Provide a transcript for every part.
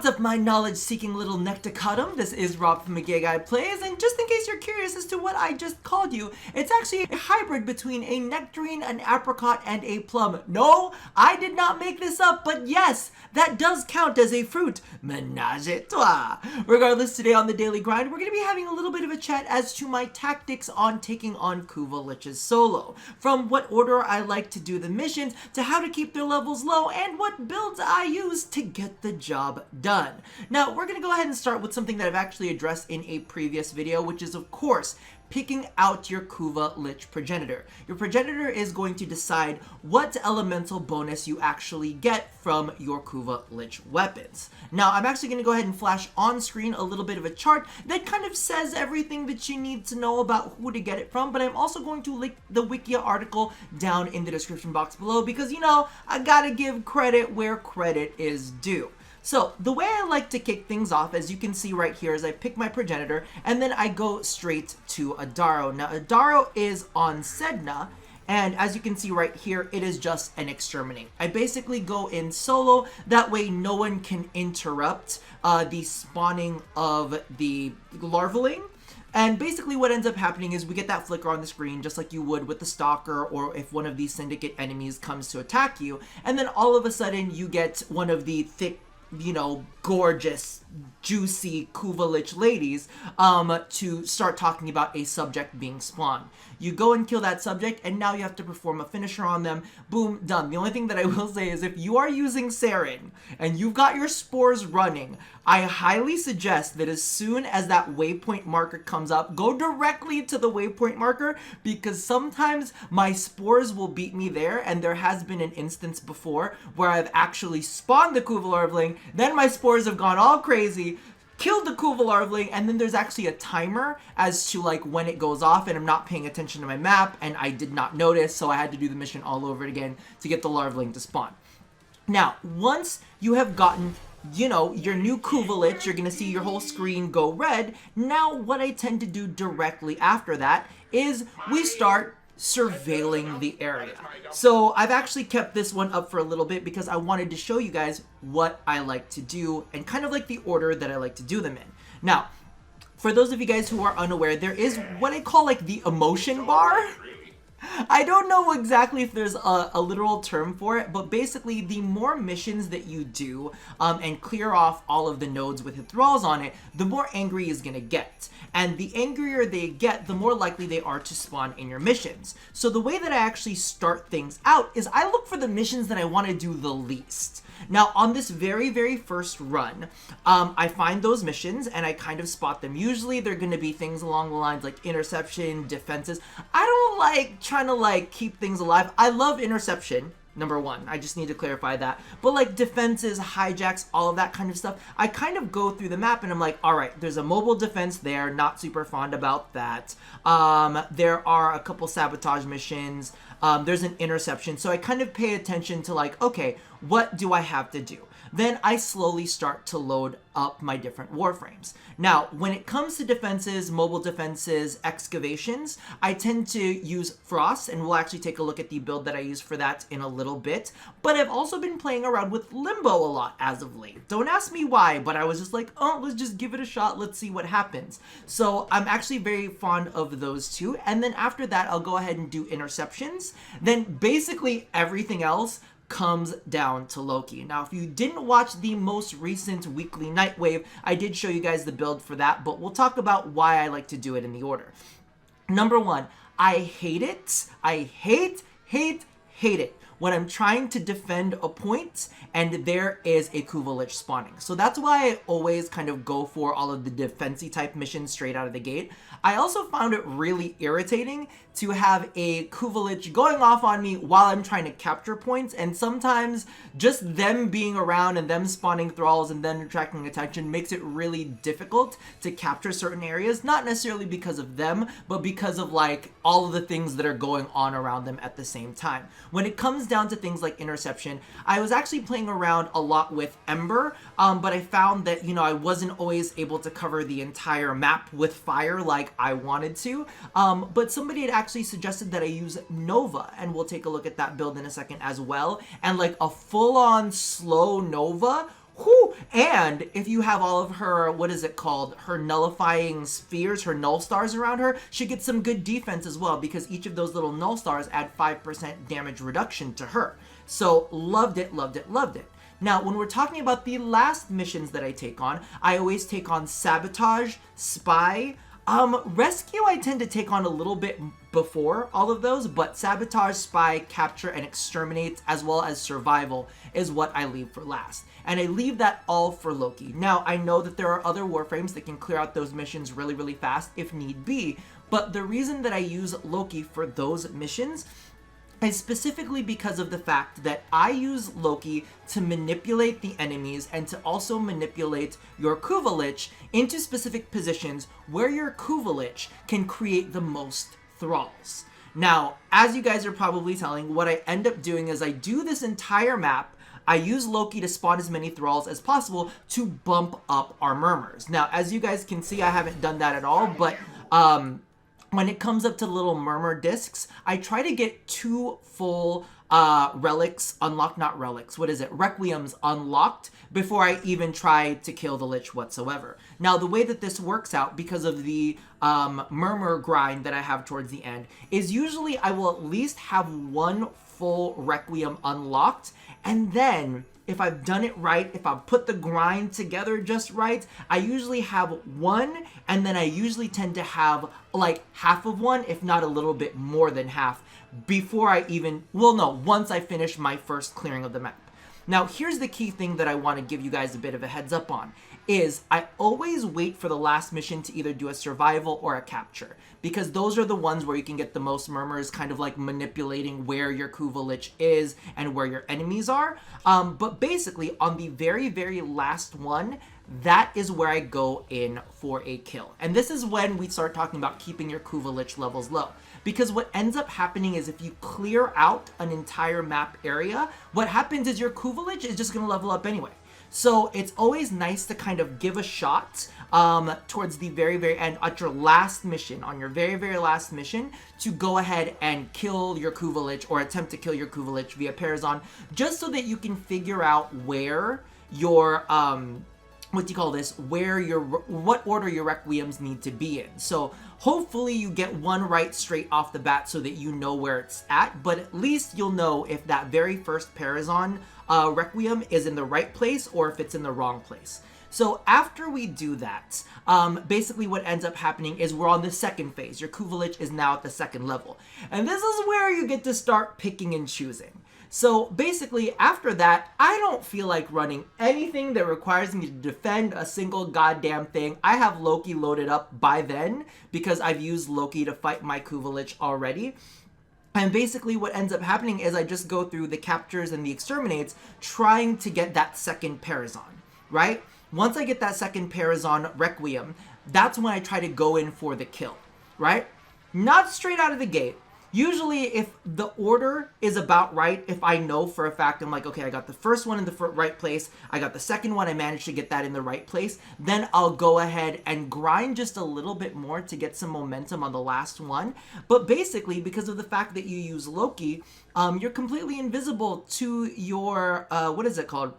What's up, my knowledge-seeking little nectacotum? This is Rob from Gay Guy Plays, and just in case you're curious as to what I just called you, it's actually a hybrid between a nectarine, an apricot, and a plum. No, I did not make this up, but yes, that does count as a fruit. Ménage à toi. Regardless, today on The Daily Grind, we're going to be having a little bit of a chat as to my tactics on taking on Kuva Liches solo. From what order I like to do the missions, to how to keep their levels low, and what builds I use to get the job done. Now, we're going to go ahead and start with something that I've actually addressed in a previous video, which is, of course, picking out your Kuva Lich progenitor. Your progenitor is going to decide what elemental bonus you actually get from your Kuva Lich weapons. Now, I'm actually going to go ahead and flash on screen a little bit of a chart that kind of says everything that you need to know about who to get it from, but I'm also going to link the Wikia article down in the description box below because, you know, I gotta give credit where credit is due. So, the way I like to kick things off, as you can see right here, is I pick my progenitor, and then I go straight to Adaro. Now, Adaro is on Sedna, and as you can see right here, it is just an exterminate. I basically go in solo, that way no one can interrupt the spawning of the larvaling. And basically what ends up happening is we get that flicker on the screen just like you would with the Stalker or if one of these Syndicate enemies comes to attack you, and then all of a sudden you get one of the thick, you know, gorgeous, juicy Kuva Lich ladies to start talking about a subject being spawned. You go and kill that subject, and now you have to perform a finisher on them. Boom, done. The only thing that I will say is if you are using Sarin and you've got your spores running, I highly suggest that as soon as that waypoint marker comes up, go directly to the waypoint marker, because sometimes my spores will beat me there, and there has been an instance before where I've actually spawned the Kuva larvaling, then my spores have gone all crazy, killed the Kuva larvaling, and then there's actually a timer as to like when it goes off, and I'm not paying attention to my map, and I did not notice, so I had to do the mission all over again to get the larvaling to spawn. Now, once you have gotten, you know, your new Kuva Lich, you're gonna see your whole screen go red. Now, what I tend to do directly after that is we start surveilling the area. So I've actually kept this one up for a little bit because I wanted to show you guys what I like to do and kind of like the order that I like to do them in. Now, for those of you guys who are unaware, there is what I call like the emotion bar. I don't know exactly if there's a literal term for it, but basically the more missions that you do and clear off all of the nodes with thralls on it, the more angry is gonna get. And the angrier they get, the more likely they are to spawn in your missions. So the way that I actually start things out is I look for the missions that I want to do the least. Now, on this very first run, I find those missions and I kind of spot them. Usually they're going to be things along the lines like interception, defenses. I don't like trying to like keep things alive. I love interception. Number one, I just need to clarify that. But like defenses, hijacks, all of that kind of stuff, I kind of go through the map and I'm like, all right, there's a mobile defense there, not super fond about that. There are a couple sabotage missions. There's an interception. So I kind of pay attention to like, okay, what do I have to do? Then I slowly start to load up my different warframes. Now, when it comes to defenses, mobile defenses, excavations, I tend to use Frost, and we'll actually take a look at the build that I use for that in a little bit. But I've also been playing around with Limbo a lot as of late. Don't ask me why, but I was just like, oh, let's just give it a shot. Let's see what happens. So I'm actually very fond of those two. And then after that, I'll go ahead and do interceptions. Then basically everything else comes down to Loki. Now, if you didn't watch the most recent weekly Nightwave, I did show you guys the build for that, but we'll talk about why I like to do it in the order. Number one, I hate it. I hate it when I'm trying to defend a point and there is a Kuva Lich spawning. So that's why I always kind of go for all of the defensy type missions straight out of the gate. I also found it really irritating to have a Kuva Lich going off on me while I'm trying to capture points, and sometimes just them being around and them spawning thralls and then attracting attention makes it really difficult to capture certain areas, not necessarily because of them, but because of like all of the things that are going on around them at the same time. When it comes down to things like interception, I was actually playing around a lot with Ember, but I found that, you know, I wasn't always able to cover the entire map with fire like I wanted to, but somebody had actually suggested that I use Nova, and we'll take a look at that build in a second as well. And like a full-on slow Nova, Whew. And if you have all of her, what is it called? Her nullifying spheres, her null stars around her, she gets some good defense as well, because each of those little null stars add 5% damage reduction to her. So loved it, loved it, loved it. Now, when we're talking about the last missions that I take on, I always take on Sabotage, Spy. Rescue I tend to take on a little bit before all of those, but Sabotage, Spy, Capture, and Exterminate, as well as Survival, is what I leave for last. And I leave that all for Loki. Now, I know that there are other Warframes that can clear out those missions really, really fast if need be, but the reason that I use Loki for those missions is specifically because of the fact that I use Loki to manipulate the enemies and to also manipulate your Kuva Lich into specific positions where your Kuva Lich can create the most thralls. Now, as you guys are probably telling, what I end up doing is I do this entire map. I use Loki to spawn as many thralls as possible to bump up our murmurs. Now, as you guys can see, I haven't done that at all, but when it comes up to little murmur discs, I try to get 2 full relics unlocked, not relics, what is it? Requiems unlocked before I even try to kill the Lich whatsoever. Now, the way that this works out, because of the murmur grind that I have towards the end, is usually I will at least have 1 full Requiem unlocked, and then if I've done it right, if I've put the grind together just right, I usually have 1, and then I usually tend to have like half of 1, if not a little bit more than half, before I even, well, no, once I finish my first clearing of the map. Now, here's the key thing that I want to give you guys a bit of a heads up on, is I always wait for the last mission to either do a survival or a capture, because those are the ones where you can get the most murmurs, kind of like manipulating where your Kuva Lich is and where your enemies are. But basically, on the very, very last one, that is where I go in for a kill. And this is when we start talking about keeping your Kuva Lich levels low. Because what ends up happening is if you clear out an entire map area, what happens is your Kuva Lich is just going to level up anyway. So it's always nice to kind of give a shot towards the very, very end at your last mission, on your very, very last mission, to go ahead and kill your Kuva Lich, or attempt to kill your Kuva Lich via Parazon, just so that you can figure out where your what order your Requiems need to be in. So hopefully you get 1 right straight off the bat so that you know where it's at, but at least you'll know if that very first Parazon Requiem is in the right place or if it's in the wrong place. So after we do that, basically what ends up happening is we're on the second phase. Your Kuva Lich is now at the 2nd level. And this is where you get to start picking and choosing. So basically, after that, I don't feel like running anything that requires me to defend a single goddamn thing. I have Loki loaded up by then because I've used Loki to fight my Kuva Lich already. And basically what ends up happening is I just go through the captures and the exterminates trying to get that 2nd Parazon, right? Once I get that 2nd Parazon Requiem, that's when I try to go in for the kill, right? Not straight out of the gate. Usually, if the order is about right, if I know for a fact, I'm like, okay, I got the first one in the right place, I got the second one, I managed to get that in the right place, then I'll go ahead and grind just a little bit more to get some momentum on the last one. But basically, because of the fact that you use Loki, you're completely invisible to your, what is it called?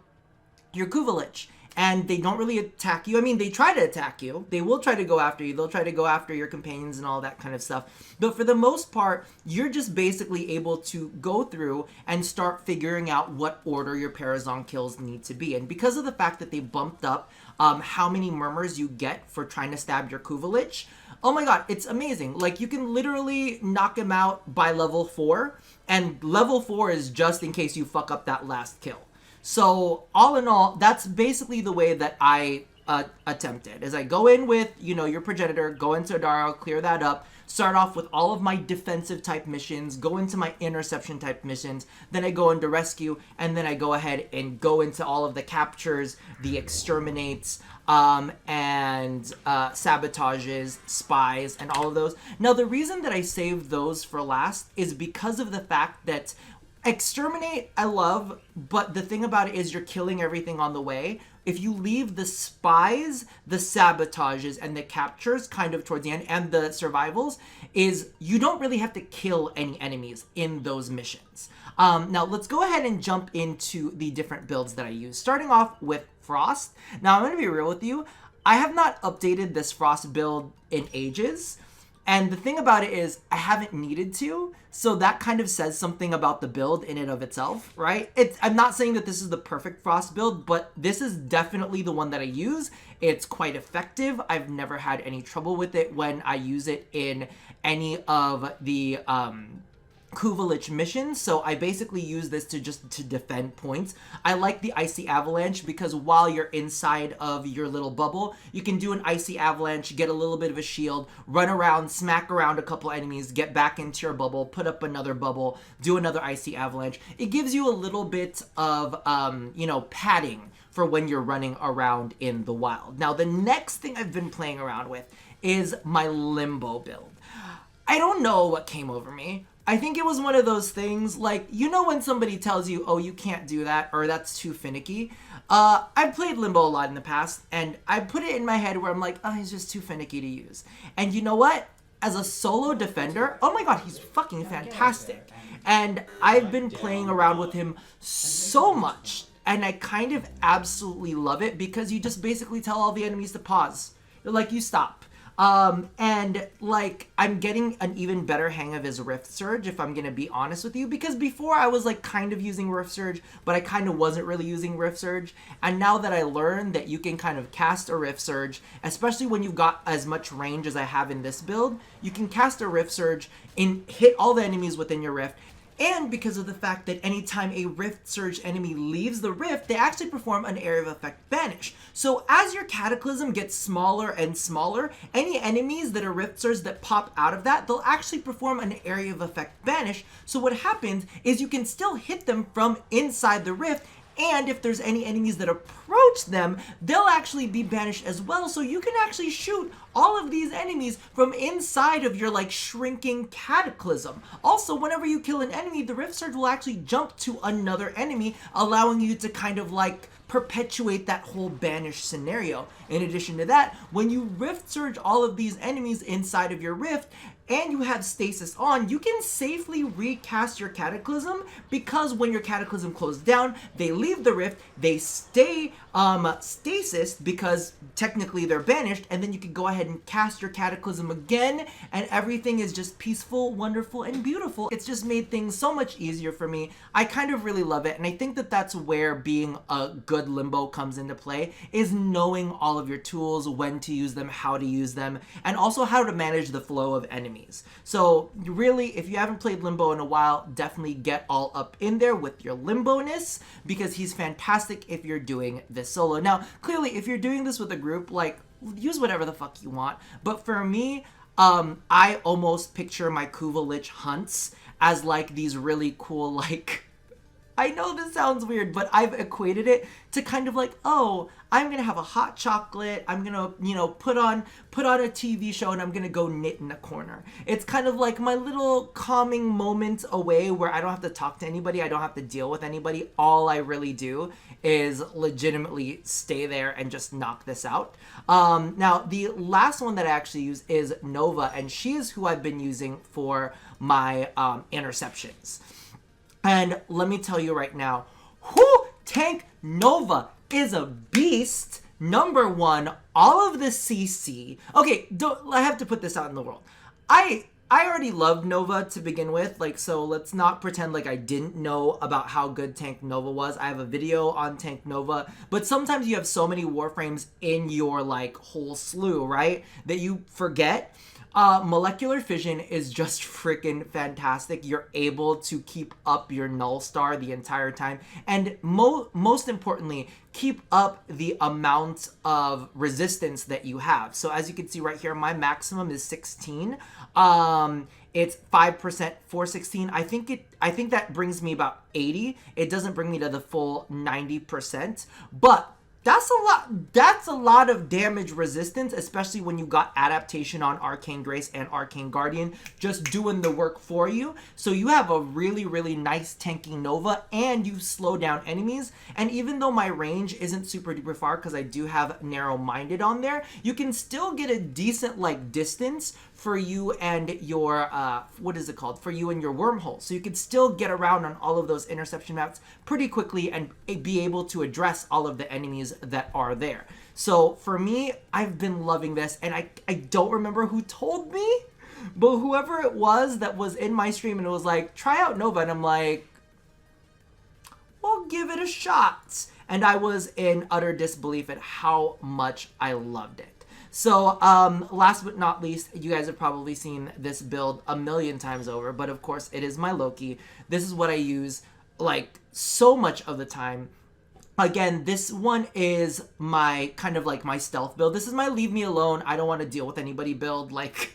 Your Kuva Lich. And they don't really attack you. I mean, they try to attack you. They will try to go after you. They'll try to go after your companions and all that kind of stuff. But for the most part, you're just basically able to go through and start figuring out what order your Parazon kills need to be. And because of the fact that they bumped up how many murmurs you get for trying to stab your Kuva Lich, oh my god, it's amazing. Like, you can literally knock him out by level 4. And level 4 is just in case you fuck up that last kill. So all in all, that's basically the way that I attempt it. Is I go in with, you know, your progenitor, go into Adaro, clear that up, start off with all of my defensive type missions, go into my interception type missions, then I go into rescue, and then I go ahead and go into all of the captures, the exterminates, and sabotages, spies, and all of those. Now, the reason that I saved those for last is because of the fact that exterminate, I love, but the thing about it is you're killing everything on the way. If you leave the spies, the sabotages, and the captures kind of towards the end, and the survivals, is you don't really have to kill any enemies in those missions. Now, let's go ahead and jump into the different builds that I use, starting off with Frost. Now, I'm going to be real with you. I have not updated this Frost build in ages. And the thing about it is I haven't needed to, so that kind of says something about the build in and of itself, right? I'm not saying that this is the perfect Frost build, but this is definitely the one that I use. It's quite effective. I've never had any trouble with it when I use it in any of the Kuva Lich missions, so I basically use this to defend points. I like the Icy Avalanche because while you're inside of your little bubble, you can do an Icy Avalanche, get a little bit of a shield, run around, smack around a couple enemies, get back into your bubble, put up another bubble, do another Icy Avalanche. It gives you a little bit of, padding for when you're running around in the wild. Now, the next thing I've been playing around with is my Limbo build. I don't know what came over me. I think it was one of those things, like, when somebody tells you, oh, you can't do that, or that's too finicky. I've played Limbo a lot in the past, and I put it in my head where I'm like, oh, he's just too finicky to use. And you know what? As a solo defender, oh my god, he's fucking fantastic. And I've been playing around with him so much, and I kind of absolutely love it, because you just basically tell all the enemies to pause. You're like, you stop. And like, I'm getting an even better hang of his Rift Surge, if I'm gonna be honest with you, because before I was like kind of using Rift Surge, but I kind of wasn't really using Rift Surge. And now that I learned that you can kind of cast a Rift Surge, especially when you've got as much range as I have in this build, you can cast a Rift Surge and hit all the enemies within your Rift. And because of the fact that anytime a Rift Surge enemy leaves the Rift, they actually perform an Area of Effect Banish. So as your Cataclysm gets smaller and smaller, any enemies that are Rift Surge that pop out of that, they'll actually perform an Area of Effect Banish. So what happens is you can still hit them from inside the Rift, and if there's any enemies that approach them, they'll actually be banished as well. So you can actually shoot all of these enemies from inside of your like shrinking Cataclysm. Also, whenever you kill an enemy, the Rift Surge will actually jump to another enemy, allowing you to kind of like perpetuate that whole banish scenario. In addition to that, when you Rift Surge all of these enemies inside of your Rift, and you have stasis on, you can safely recast your Cataclysm, because when your Cataclysm closes down, they leave the Rift, they stay stasis because technically they're banished, and then you can go ahead and cast your Cataclysm again, and everything is just peaceful, wonderful, and beautiful. It's just made things so much easier for me. I kind of really love it, and I think that that's where being a good Limbo comes into play, is knowing all of your tools, when to use them, how to use them, and also how to manage the flow of enemies. So really, if you haven't played Limbo in a while, definitely get all up in there with your Limbo-ness, because he's fantastic if you're doing this solo. Now, clearly, if you're doing this with a group, like, use whatever the fuck you want. But for me, I almost picture my Kuva Lich hunts as like these really cool, like, I know this sounds weird, but I've equated it to kind of like, oh, I'm gonna have a hot chocolate, I'm gonna, put on a TV show, and I'm gonna go knit in a corner. It's kind of like my little calming moment away where I don't have to talk to anybody, I don't have to deal with anybody. All I really do is legitimately stay there and just knock this out. Now, the last one that I actually use is Nova, and she is who I've been using for my interceptions. And let me tell you right now, Tank Nova is a beast. Number one, all of the CC. Okay, I have to put this out in the world. I already loved Nova to begin with, like, so let's not pretend like I didn't know about how good Tank Nova was. I have a video on Tank Nova, but sometimes you have so many Warframes in your, like, whole slew, right, that you forget. Molecular Fission is just freaking fantastic. You're able to keep up your Null Star the entire time, and most importantly, keep up the amount of resistance that you have. So as you can see right here, my maximum is 16. It's 5% for 16. I think that brings me about 80. It doesn't bring me to the full 90%, but that's a lot of damage resistance, especially when you got adaptation on Arcane Grace and Arcane Guardian just doing the work for you. So you have a really, really nice tanking Nova, and you slow down enemies. And even though my range isn't super duper far, because I do have narrow-minded on there, you can still get a decent like distance for you and your, for you and your wormhole. So you can still get around on all of those interception maps pretty quickly and be able to address all of the enemies liches that are there. So for me, I've been loving this, and I don't remember who told me, but whoever it was that was in my stream and it was like, try out Nova, and I'm like, well, give it a shot. And I was in utter disbelief at how much I loved it. So last but not least, you guys have probably seen this build a million times over, but of course it is my Loki. This is what I use like so much of the time. Again, this one is my kind of like my stealth build. This is my leave me alone, I don't want to deal with anybody build. Like,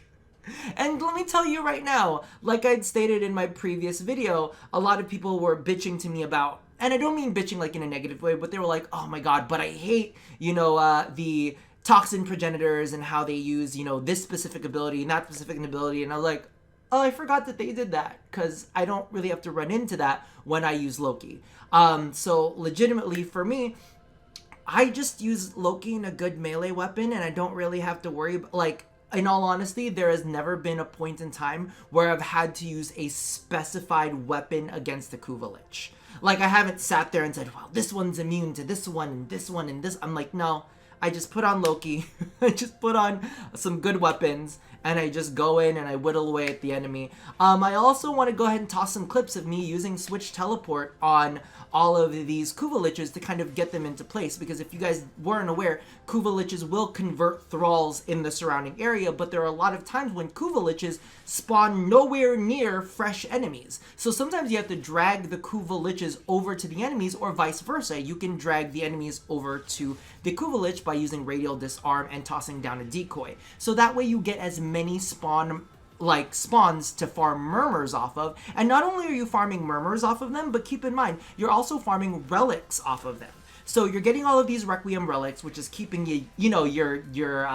and let me tell you right now, like I'd stated in my previous video, a lot of people were bitching to me about, and I don't mean bitching like in a negative way, but they were like, oh my god, but I hate, you know, the toxin progenitors and how they use, you know, this specific ability and that specific ability. And I was like, oh, I forgot that they did that, because I don't really have to run into that when I use Loki. So legitimately for me, I just use Loki in a good melee weapon, and I don't really have to worry about, like, in all honesty, there has never been a point in time where I've had to use a specified weapon against the Kuva Lich. Like, I haven't sat there and said, well, this one's immune to this one and this one and this. I'm like, no. I just put on Loki, I just put on some good weapons, and I just go in and I whittle away at the enemy. I also want to go ahead and toss some clips of me using Switch Teleport on all of these Kuva Liches to kind of get them into place, because if you guys weren't aware, Kuva Liches will convert thralls in the surrounding area, but there are a lot of times when Kuva Liches spawn nowhere near fresh enemies. So sometimes you have to drag the Kuva Liches over to the enemies, or vice versa. You can drag the enemies over to the Kuva Lich by using Radial Disarm and tossing down a decoy. So that way you get as many spawns to farm murmurs off of. And not only are you farming murmurs off of them, but keep in mind, you're also farming relics off of them. So you're getting all of these Requiem relics, which is keeping your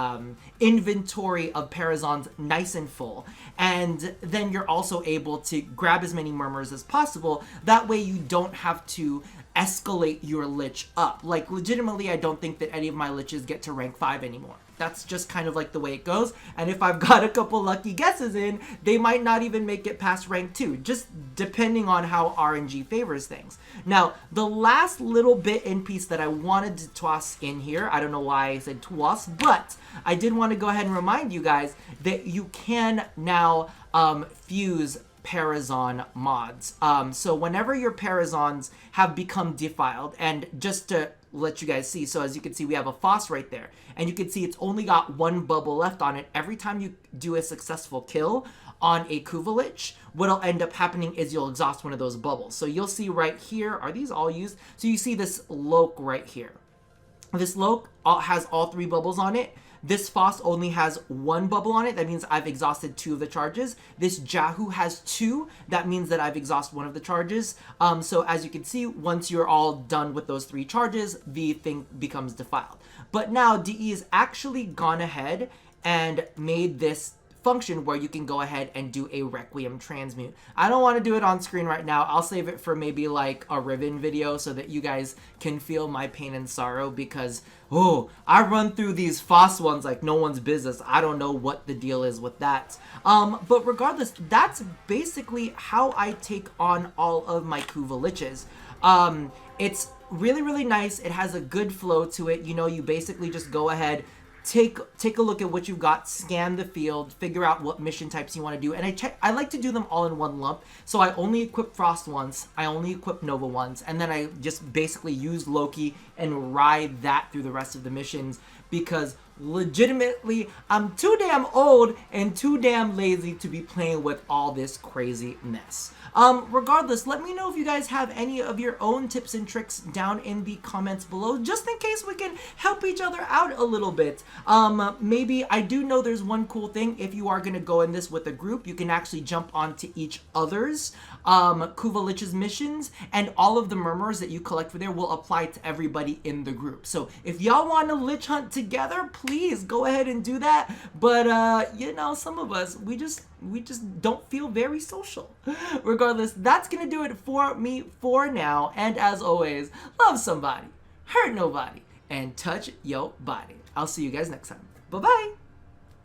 inventory of Parazons nice and full. And then you're also able to grab as many murmurs as possible. That way you don't have to escalate your Lich up. Like, legitimately, I don't think that any of my Liches get to rank 5 anymore. That's just kind of like the way it goes. And if I've got a couple lucky guesses in, they might not even make it past rank 2, just depending on how RNG favors things. Now, the last little bit in piece that I wanted to toss in here, I don't know why I said toss, but I did want to go ahead and remind you guys that you can now fuse Parazon mods. So whenever your Parazons have become defiled, and just to let you guys see, so as you can see, we have a foss right there, and you can see it's only got one bubble left on it. Every time you do a successful kill on a Kuva Lich, what'll end up happening is you'll exhaust one of those bubbles. So you'll see right here, are these all used? So you see this Loke right here. This Loke has all 3 bubbles on it. This Foss only has 1 bubble on it. That means I've exhausted 2 of the charges. This Jahu has 2. That means that I've exhausted 1 of the charges. So as you can see, once you're all done with those 3 charges, the thing becomes defiled. But now DE has actually gone ahead and made this function where you can go ahead and do a Requiem transmute. I don't want to do it on screen right now. I'll save it for maybe like a Riven video so that you guys can feel my pain and sorrow, because I run through these Foss ones like no one's business. I don't know what the deal is with that. But regardless, that's basically how I take on all of my Kuva Liches. It's really, really nice. It has a good flow to it. You know, you basically just go ahead, take a look at what you've got, scan the field, figure out what mission types you want to do, and I like to do them all in one lump. So I only equip Frost once, I only equip Nova once, and then I just basically use Loki and ride that through the rest of the missions, because legitimately I'm too damn old and too damn lazy to be playing with all this crazy mess. Regardless, let me know if you guys have any of your own tips and tricks down in the comments below, just in case we can help each other out a little bit. Maybe, I do know there's one cool thing. If you are going to go in this with a group, you can actually jump onto each other's Kuva Lich's missions, and all of the murmurs that you collect for there will apply to everybody in the group. So if y'all want to Lich hunt together, please go ahead and do that. But you know, some of us, we just don't feel very social. Regardless, that's gonna do it for me for now, and as always, love somebody, hurt nobody, and touch your body. I'll see you guys next time. Bye bye.